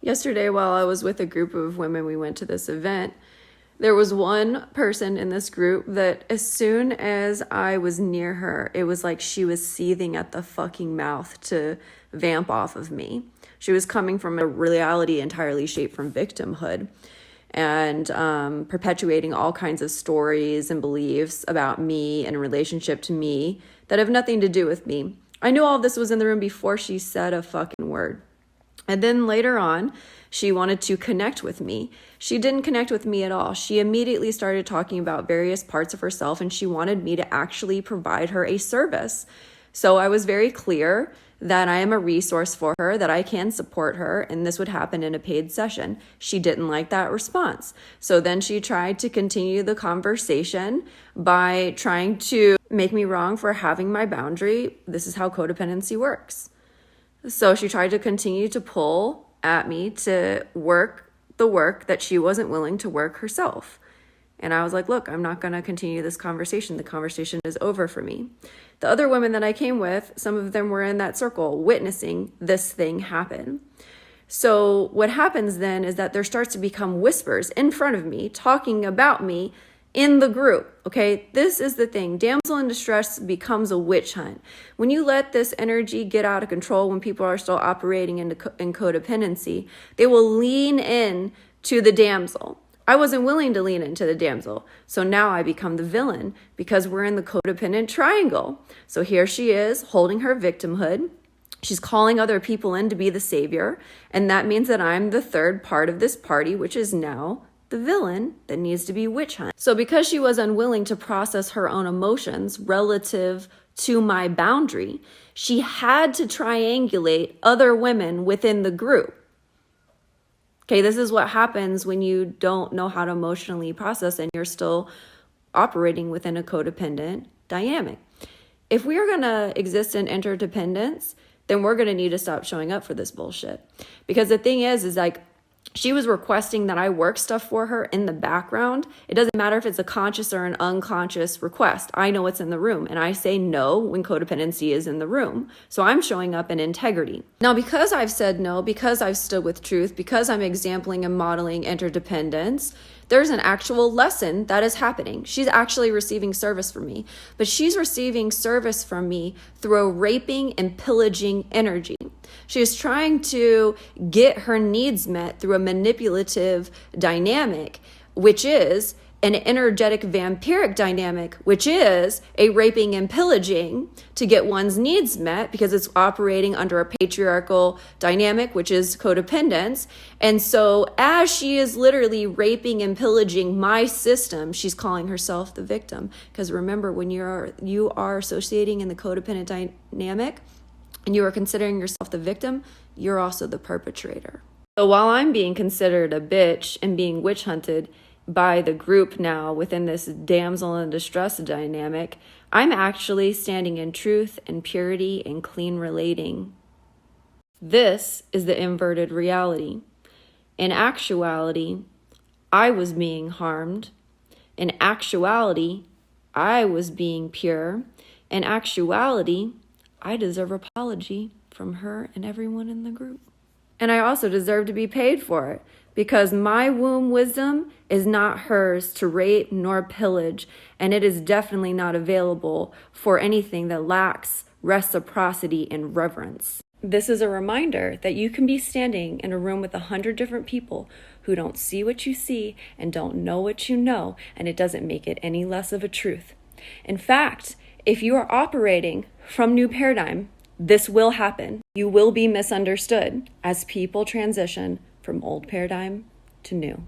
Yesterday, while I was with a group of women, we went to this event. There was one person in this group that as soon as I was near her, it was like she was seething at the fucking mouth to vamp off of me. She was coming from a reality entirely shaped from victimhood and perpetuating all kinds of stories and beliefs about me and in relationship to me that have nothing to do with me. I knew all of this was in the room before she said a fucking word. And then later on, she wanted to connect with me. She didn't connect with me at all. She immediately started talking about various parts of herself, and she wanted me to actually provide her a service. So I was very clear that I am a resource for her, that I can support her, and this would happen in a paid session. She didn't like that response. So then she tried to continue the conversation by trying to make me wrong for having my boundary. This is how codependency works. So she tried to continue to pull at me to work the work that she wasn't willing to work herself. And I was like, look, I'm not going to continue this conversation. The conversation is over for me. The other women that I came with, some of them were in that circle witnessing this thing happen. So what happens then is that there starts to become whispers in front of me talking about me in the group, okay? This is the thing. Damsel in distress becomes a witch hunt. When you let this energy get out of control, when people are still operating in codependency, they will lean in to the damsel. I wasn't willing to lean into the damsel. So now I become the villain because we're in the codependent triangle. So here she is holding her victimhood. She's calling other people in to be the savior. And that means that I'm the third part of this party, which is now the villain that needs to be witch hunt. So because she was unwilling to process her own emotions relative to my boundary, she had to triangulate other women within the group. Okay, this is what happens when you don't know how to emotionally process and you're still operating within a codependent dynamic. If we are going to exist in interdependence, then we're going to need to stop showing up for this bullshit. Because the thing is like, she was requesting that I work stuff for her in the background. It doesn't matter if it's a conscious or an unconscious request. I know what's in the room, and I say no when codependency is in the room. So I'm showing up in integrity. Now, because I've said no, because I've stood with truth, because I'm exempling and modeling interdependence, there's an actual lesson that is happening. She's actually receiving service from me, but she's receiving service from me through a raping and pillaging energy. She is trying to get her needs met through a manipulative dynamic, which is an energetic vampiric dynamic, which is a raping and pillaging to get one's needs met because it's operating under a patriarchal dynamic, which is codependence. And so as she is literally raping and pillaging my system, she's calling herself the victim. Because remember, when you are associating in the codependent dynamic and you are considering yourself the victim, you're also the perpetrator. So while I'm being considered a bitch and being witch hunted by the group now within this damsel in distress dynamic, I'm actually standing in truth and purity and clean relating. This is the inverted reality. In actuality, I was being harmed. In actuality, I was being pure. In actuality, I deserve apology from her and everyone in the group. And I also deserve to be paid for it, because my womb wisdom is not hers to rape nor pillage, and it is definitely not available for anything that lacks reciprocity and reverence. This is a reminder that you can be standing in a room with 100 different people who don't see what you see and don't know what you know, and it doesn't make it any less of a truth. In fact, if you are operating from new paradigm, this will happen. You will be misunderstood as people transition from old paradigm to new.